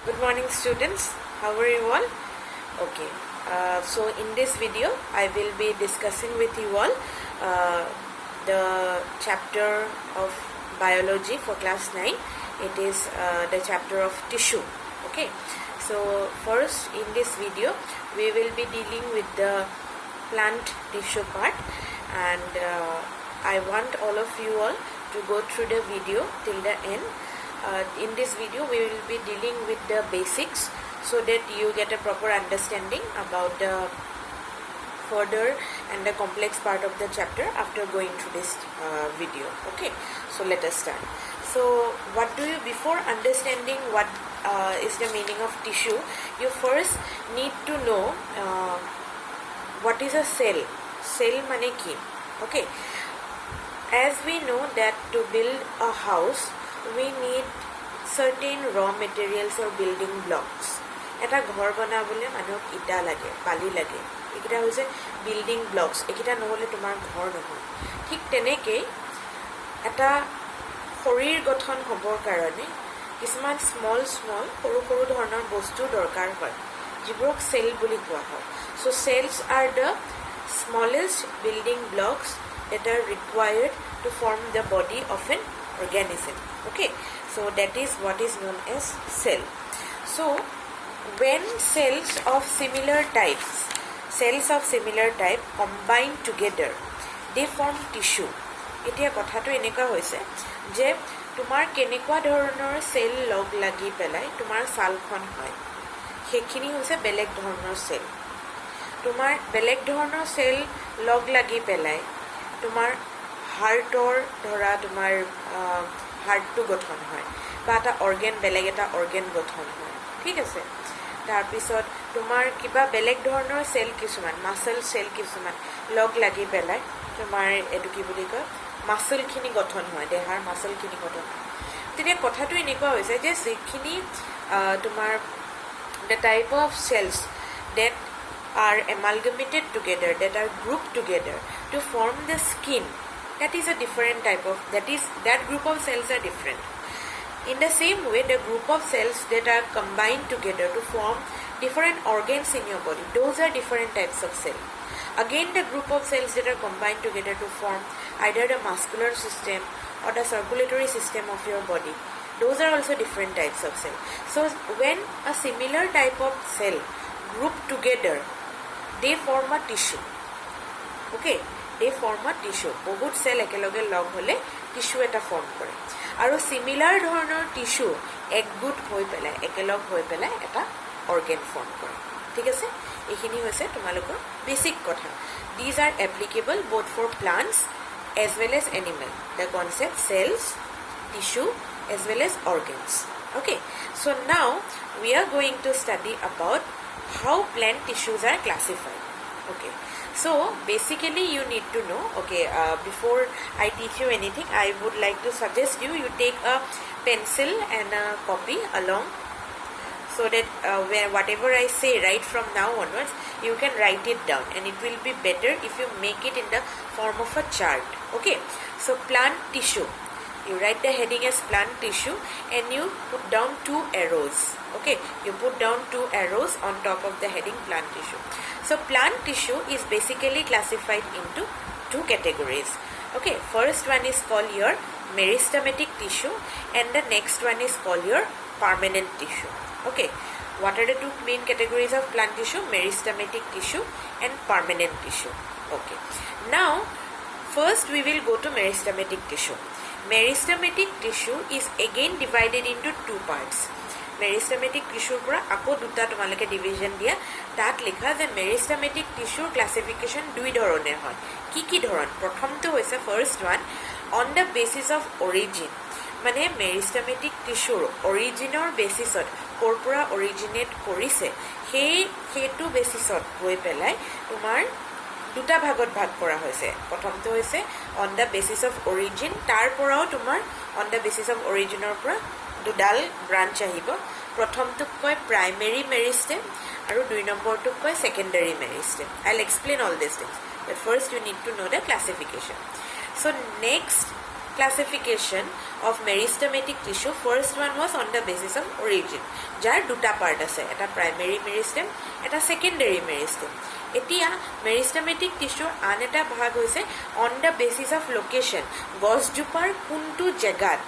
Good morning students, how are you all? Okay, so in this video I will be discussing with you all the chapter of biology for class 9. It is the chapter of tissue. Okay, so first in this video we will be dealing with the plant tissue part, and I want all of you all to go through the video till the end. In this video we will be dealing with the basics so that you get a proper understanding about the further and the complex part of the chapter after going through this video. Okay, so let us start. So before understanding what is the meaning of tissue, you first need to know what is a cell. Cell mane ki? Okay, as we know that to build a house we need certain raw materials or building blocks. এটা ঘৰ বনাবলৈ মানুহক ইটা লাগে, বালি লাগে, এইকেইটা হৈছে building blocks. এইকেইটা নহ'লে তোমাৰ ঘৰ নহয়। ঠিক তেনেকৈ এটা শৰীৰ গঠন হ'বৰ কাৰণে কিছুমান স্মল সৰু সৰু ধৰণৰ বস্তু দৰকাৰ হয়, যিবোৰক চেল বুলি কোৱা হয়। So cells are the smallest building blocks that are required to form the body of an organism. Okay, so that is what is known as cell. So when cells of similar type combine together, they form tissue. এতিয়া কথাটো এনেকুৱা হৈছে যে তোমাৰ কেনেকুৱা ধৰণৰ cell লগ লাগি পেলাই তোমাৰ ছালখন হয়, সেইখিনি হৈছে বেলেগ ধৰণৰ সেল। তোমাৰ বেলেগ ধৰণৰ সেল লগ লাগি পেলাই তোমাৰ হাৰ্টৰ ধৰা তোমাৰ হাৰ্টটো গঠন হয়, বা এটা অৰ্গেন বেলেগ এটা অৰ্গেন গঠন হয়। ঠিক আছে, তাৰপিছত তোমাৰ কিবা বেলেগ ধৰণৰ সেল কিছুমান মাসল সেল কিছুমান লগ লাগি পেলাই তোমাৰ এটো কি বুলি কয় মাসলখিনি গঠন হয়, দেহাৰ মাসলখিনি গঠন হয়। তেতিয়া কথাটো এনেকুৱা হৈছে যে যিখিনি তোমাৰ the type of cells that are amalgamated together, that are grouped together to form the skin, that is a different type of, that group of cells are different. In the same way, the group of cells that are combined together to form different organs in your body, those are different types of cells. Again, the group of cells that are combined together to form either the muscular system or the circulatory system of your body, those are also different types of cells. So when a similar type of cell group together, they form a tissue. Okay, they form a tissue. বহুত cell একেলগে লগ হলে tissue এটা form কৰে, আৰু সিমিলাৰ ধৰণৰ tissue একগোট হৈ পেলাই একেলগ হৈ পেলাই এটা অৰ্গেন ফৰ্ম কৰে। ঠিক আছে, এইখিনি হৈছে তোমালোকৰ বেসিক কথা। These are applicable both for plants as well as animal, the concept cells, tissue as well as organs. Okay, so now we are going to study about how plant tissues are classified. Okay, so basically you need to know, okay, before I teach you anything, I would like to suggest you take a pencil and a copy along, so that whatever I say right from now onwards, you can write it down, and it will be better if you make it in the form of a chart. Okay, so plant tissue, you write the heading as plant tissue and you put down 2 arrows. Okay, you put down 2 arrows on top of the heading plant tissue. So plant tissue is basically classified into 2 categories. Okay, first one is called your meristematic tissue and the next one is called your permanent tissue. Okay, what are the 2 main categories of plant tissue? Meristematic tissue and permanent tissue. Okay, now first we will go to meristematic tissue. Meristematic tissue is again divided into 2 parts. Meristematic tissue পৰা আকৌ দুটা তোমালকে division দিয়া, তাত লিখা যে meristematic tissue classification 2 ধৰণৰ হয়। কি ধৰণ? প্ৰথমটো হৈছে first one, on the basis of origin, মানে meristematic tissue অৰিজিনৰ বেসিছত ক'ৰ পৰা অৰিজিনেট কৰিছে সেইটো বেসিছত গৈ পেলাই তোমাৰ দুটা ভাগত ভাগ কৰা হৈছে। প্ৰথমটো হৈছে on the basis of origin, তাৰ পৰাও তোমাৰ on the basis of originৰ পৰা দুডাল ব্ৰাঞ্চ আহিব। প্ৰথমটোক কয় primary meristem আৰু 2 নম্বৰটোক কয় secondary meristem. I'll explain all these things, but first you need to know the classification. So next classification of meristematic tissue. First one was on the basis of origin. যাৰ দুটা part আছে, এটা primary মেৰিষ্টেম, এটা secondary মেৰিষ্টেম। এতিয়া মেৰিষ্টেমেটিক টিস্যুৰ আন এটা ভাগ হৈছে on the basis of location, গছজোপাৰ কোনটো জেগাত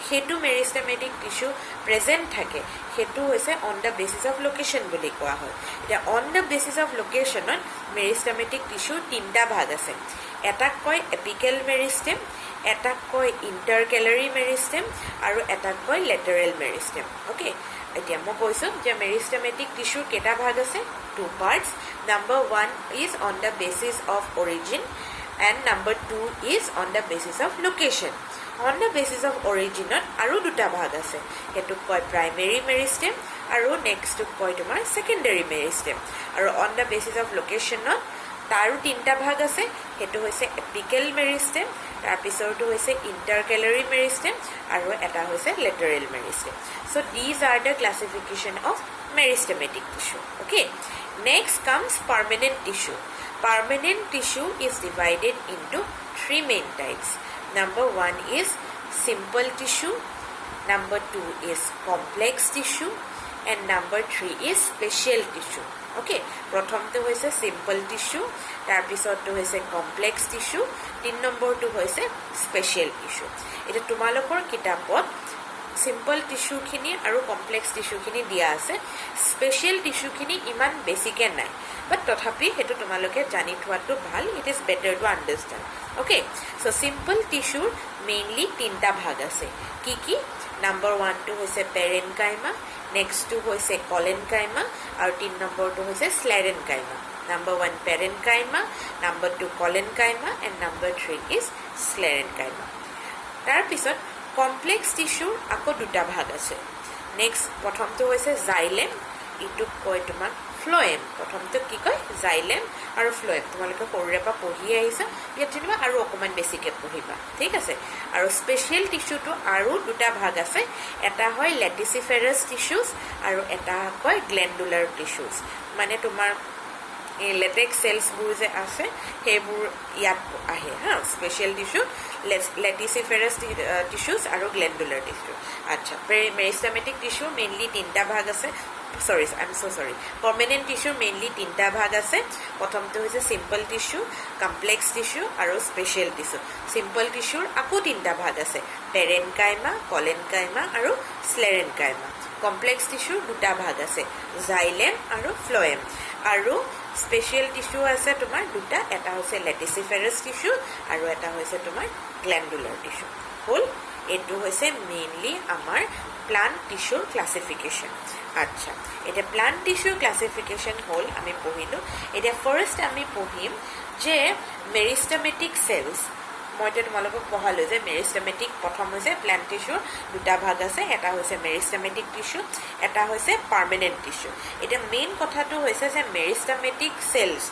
সেইটো মেৰিষ্টেমেটিক টিস্যু প্ৰেজেণ্ট থাকে সেইটো হৈছে on the basis of location বুলি কোৱা হয়। এতিয়া অন দ্য বেচিছ অফ লোকেশ্যনত মেৰিষ্টেমেটিক টিস্যুৰ তিনিটা ভাগ আছে। এটাক কয় এপিকেল মেৰিষ্টেম, এটাক কয় ইণ্টাৰকেলাৰী মেৰিষ্টেম আৰু এটাক কয় লেটাৰেল মেৰিষ্টেম। অ'কে, এতিয়া মই কৈছোঁ যে মেৰিষ্টেমেটিক টিস্যুৰ কেইটা ভাগ আছে? Two parts. Number 1 is on the basis of origin and number 2 is on the basis of location. On the basis of origin আৰু দুটা ভাগ আছে, সেইটোক কয় প্ৰাইমেৰী মেৰিষ্টেম আৰু নেক্সটটোক কয় তোমাৰ সেকেন্ডাৰী মেৰিষ্টেম। আৰু অন দ্য বেচিছ অফ লোকেশ্যনত তাৰো তিনিটা ভাগ আছে, সেইটো হৈছে এপিকেল মেৰিষ্টেম, তাৰপিছৰটো হৈছে ইণ্টাৰকেলাৰী মেৰিষ্টেম আৰু এটা হৈছে lateral meristem. So' these are the classification of meristematic tissue. Okay, next comes permanent tissue. Permanent tissue is divided into three main types. Number 1 is simple tissue, number 2 is complex tissue, and number 3 is special tissue. Okay, প্ৰথমটো হৈছে simple tissue, তাৰপিছতটো হৈছে complex tissue, 3 নম্বৰটো হৈছে special tissue. এতিয়া তোমালোকৰ কিতাপত simple টিস্যুখিনি আৰু complex টিস্যুখিনি দিয়া আছে, স্পেচিয়েল টিস্যুখিনি ইমান বেছিকৈ নাই, বাট তথাপি সেইটো তোমালোকে জানি থোৱাটো ভাল। It is better to understand. Okay, so' simple টিস্যুৰ মেইনলি তিনিটা ভাগ আছে। কি কি? নাম্বাৰ 1টো হৈছে পেৰেনকাইমা, নেক্সটটো হৈছে কলেনকাইমা আৰু 3 নম্বৰটো হৈছে sclerenchyma. Number 1 parenchyma, number 2 collenchyma and number 3 is sclerenchyma. তাৰপিছত কমপ্লেক্স টিস্যুৰ আকৌ দুটা ভাগ আছে। নেক্সট প্ৰথমটো হৈছে জাইলেম, ইটোক কয় তোমাক ফ্লয়েম। প্ৰথমটো কি কয়? জাইলেম আৰু ফ্লয়েম। তোমালোকে সৰুৰে পৰা পঢ়ি আহিছা, ইয়াত যেনিবা আৰু অকণমান বেছিকৈ পঢ়িবা, ঠিক আছে। আৰু স্পেচিয়েল টিস্যুটো আৰু দুটা ভাগ আছে, এটা হয় লেটিচিফেৰাছ টিস্যুজ আৰু এটা কয় গ্লেণ্ডুলাৰ টিস্যুজ। মানে তোমাৰ এই লেটেক্স চেলছবোৰ যে আছে সেইবোৰ ইয়াত আহে হা, স্পেচিয়েল টিস্যু, লেটিচিফেৰাছ টিস্যুজ আৰু গ্লেণ্ডুলাৰ টিস্যু। আচ্ছা, মেৰিষ্টেমেটিক টিস্যুৰ মেইনলি তিনিটা ভাগ আছে। পাৰ্মানেণ্ট টিস্যুৰ মেইনলি তিনিটা ভাগ আছে। প্ৰথমটো হৈছে চিম্পল টিস্যু, কমপ্লেক্স টিস্যু আৰু স্পেচিয়েল টিস্যু। চিম্পল টিস্যুৰ আকৌ তিনিটা ভাগ আছে, পেৰেনকাইমা, কলেনকাইমা আৰু স্লেৰেনকাইমা। কমপ্লেক্স টিস্যুৰ দুটা ভাগ আছে, জাইলেম আৰু ফ্লয়েম। আৰু স্পেচিয়েল টিস্যু আছে তোমাৰ দুটা, এটা হৈছে লেটিচিফেৰাছ টিস্যু আৰু এটা হৈছে তোমাৰ গ্লেণ্ডুলাৰ টিস্যু। হ'ল, এইটো হৈছে মেইনলি আমাৰ প্লান্ট টিস্যুৰ ক্লাছিফিকেশ্যন। আচ্ছা, এতিয়া প্লান্ট টিস্যুৰ ক্লাছিফিকেশ্যন হ'ল, আমি পঢ়িলোঁ। এতিয়া ফাৰ্ষ্ট আমি পঢ়িম যে মেৰিষ্টেমেটিক চেলছ। মই এতিয়া তোমালোকক পঢ়ালোঁ যে মেৰিষ্টেমেটিক প্ৰথম হৈছে প্লান্ট টিস্যুৰ দুটা ভাগ আছে, এটা হৈছে মেৰিষ্টেমেটিক টিস্যু, এটা হৈছে পাৰ্মানেণ্ট টিস্যু। এতিয়া মেইন কথাটো হৈছে যে মেৰিষ্টেমেটিক চেলছ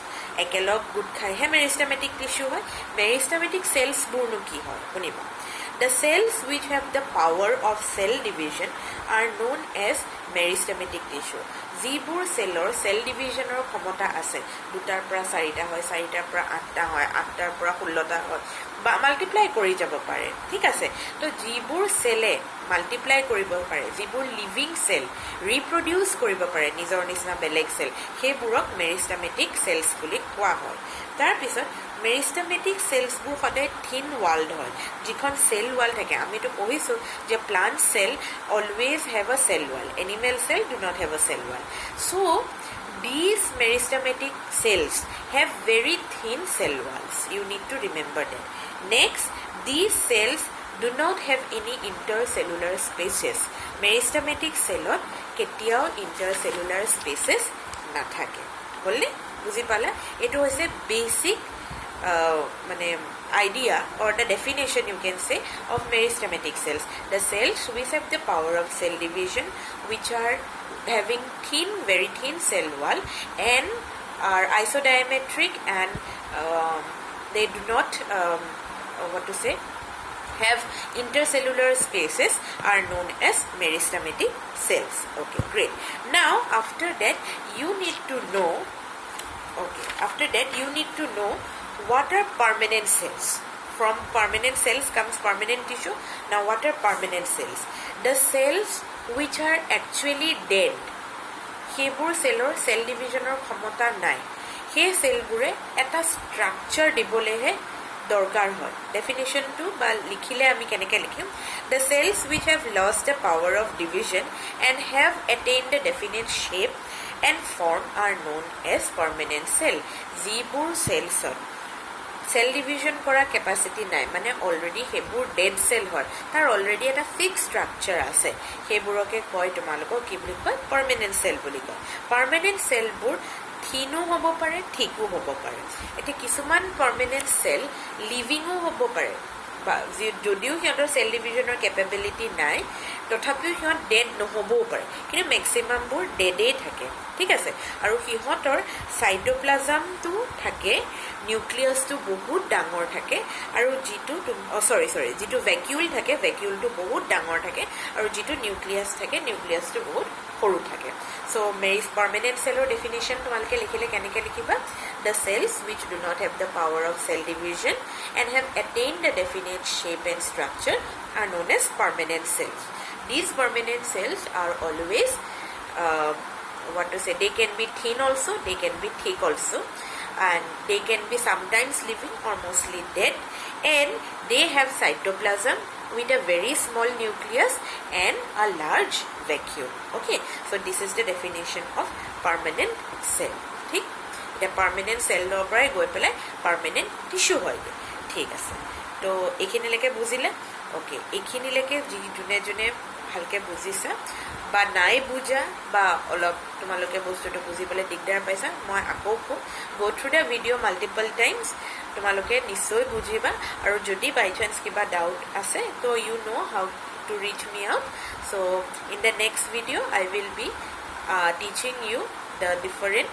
একেলগ গোট খাইহে মেৰিষ্টেমেটিক টিস্যু হয়। মেৰিষ্টেমেটিক চেলছবোৰনো কি হয় শুনিবা। The cells which have the power of cell division are known as meristematic tissue. যিবোৰ চেলৰ চেল ডিভিজনৰ ক্ষমতা আছে, 2টাৰ পৰা 4টা হয়, 4টাৰ পৰা 8টা হয়, 8টাৰ পৰা 16টা হয়, বা মাল্টিপ্লাই কৰি যাব পাৰে, ঠিক আছে। তো যিবোৰ চেলে মাল্টিপ্লাই কৰিব পাৰে, যিবোৰ লিভিং চেল ৰিপ্ৰডিউচ কৰিব পাৰে নিজৰ নিচিনা বেলেগ চেল, সেইবোৰক মেৰিষ্টেমেটিক চেলছ বুলি কোৱা হয়। তাৰপিছত মেৰিষ্টেমেটিক চেলছবোৰ সদায় থিন ৱাল্ড হয়, যিখন চেল ৱাল থাকে। আমিতো পঢ়িছোঁ যে plant cell always have a cell wall, animal cell do not have a cell wall. So' these meristematic cells have very thin cell walls. You need to remember that. Next, these cells do not have any intercellular spaces. Meristematic cellot কেতিয়াও intercellular spaces নাথাকে। হ'লনে? বুজি পালা? এইটো হৈছে basic মানে idea or the definition you can say of meristematic cells. The cells which have the power of cell division, which are having thin, very thin cell wall and are isodiametric and they do not have intercellular spaces are known as meristematic cells. Okay, great. Now after that you need to know what are permanent cells. From permanent cells comes permanent tissue. Now what are permanent cells? The cells which are actually dead. সেইবোৰ চেলৰ cell ডিভিজনৰ ক্ষমতা নাই, সেই চেলবোৰে এটা structure দিবলৈহে দৰকাৰ হয়। ডেফিনেশ্যনটো বা লিখিলে আমি কেনেকৈ লিখিম? The cells which have lost the power of division and have attain the definite shape and form are known as permanent cell. যিবোৰ চেলছত চেল ডিভিজন কৰা কেপাচিটি নাই, মানে অলৰেডি সেইবোৰ ডেড চেল হয়, তাৰ অলৰেডি এটা ফিক্স ষ্ট্ৰাকচাৰ আছে, সেইবোৰকে কয় তোমালোকক কি বুলি কয়? পাৰ্মানেণ্ট চেল বুলি কয়। পাৰ্মানেণ্ট চেলবোৰ থিনো হ'ব পাৰে, ঠিকো হ'ব পাৰে। এতিয়া কিছুমান পাৰ্মানেণ্ট চেল লিভিঙো হ'ব পাৰে, বা যদিও সিহঁতৰ চেল ডিভিজনৰ কেপেবিলিটি নাই, তথাপিও সিহঁত ডেড নহ'বও পাৰে, কিন্তু মেক্সিমামবোৰ ডেডেই থাকে, ঠিক আছে। আৰু সিহঁতৰ চাইটোপ্লাজমটো থাকে, নিউক্লিয়াছটো বহুত ডাঙৰ থাকে, আৰু যিটো ভেকিউল থাকে, ভেকিউলটো বহুত ডাঙৰ থাকে, আৰু যিটো নিউক্লিয়াছ থাকে, নিউক্লিয়াছটো বহুত সৰু থাকে। চ' পাৰ্মানেণ্ট চেলৰ ডেফিনেশ্যন তোমালোকে লিখিলে কেনেকৈ লিখিবা? The cells which do not have the power of cell division and have attain the definite shape and structure are known as permanent cells. These permanent cells are always they can be thin also, they can be thick also, and they can be sometimes living or mostly dead, and they have cytoplasm with a very small nucleus and a large vacuole. Okay, so this is the definition of permanent cell. ঠিক, এতিয়া permanent চেলৰ পৰাই গৈ পেলাই permanent tissue হয়গৈ। ঠিক আছে, তো এইখিনিলৈকে বুজিলে? অ'কে, এইখিনিলৈকে যোনে যোনে ভালকৈ বুজিছা বা নাই বুজা বা অলপ তোমালোকে বস্তুটো বুজিবলৈ দিগদাৰ পাইছা, মই আকৌ কওঁ, go through the video' multiple times, তোমালোকে নিশ্চয় বুজিবা। আৰু যদি বাই চান্স কিবা ডাউট আছে, তো you know' how to reach me out. So' in the next video' I will be teaching you the different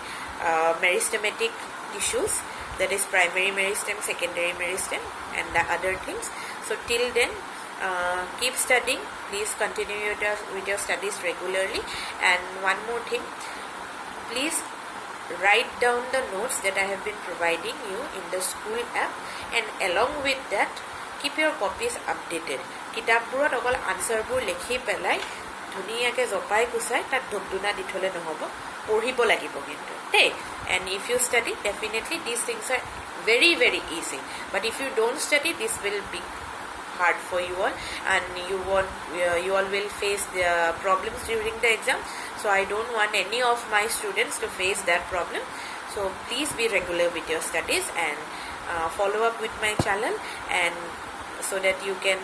meristematic tissues, that is primary meristem, secondary meristem, and the other things. So till then, keep studying. Please continue with your studies regularly. And one more thing, please write down the notes that I have been providing you in the school app, and along with that, keep your copies updated. কিতাপবোৰত অকল আনচাৰবোৰ লিখি পেলাই ধুনীয়াকৈ জপাই কুচাই তাত ধূপধূনা দি থ'লে নহ'ব, পঢ়িব লাগিব কিন্তু দেই। And if you study, definitely these things are very, very easy. But if you don't study, this will be hard for you all, and you all will face the problems during the exam. So I don't want any of my students to face that problem. So please be regular with your studies and follow up with my channel, and so that you can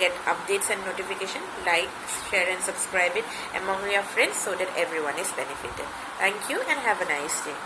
get updates and notification. Like, share and subscribe it among your friends so that everyone is benefited. Thank you and have a nice day.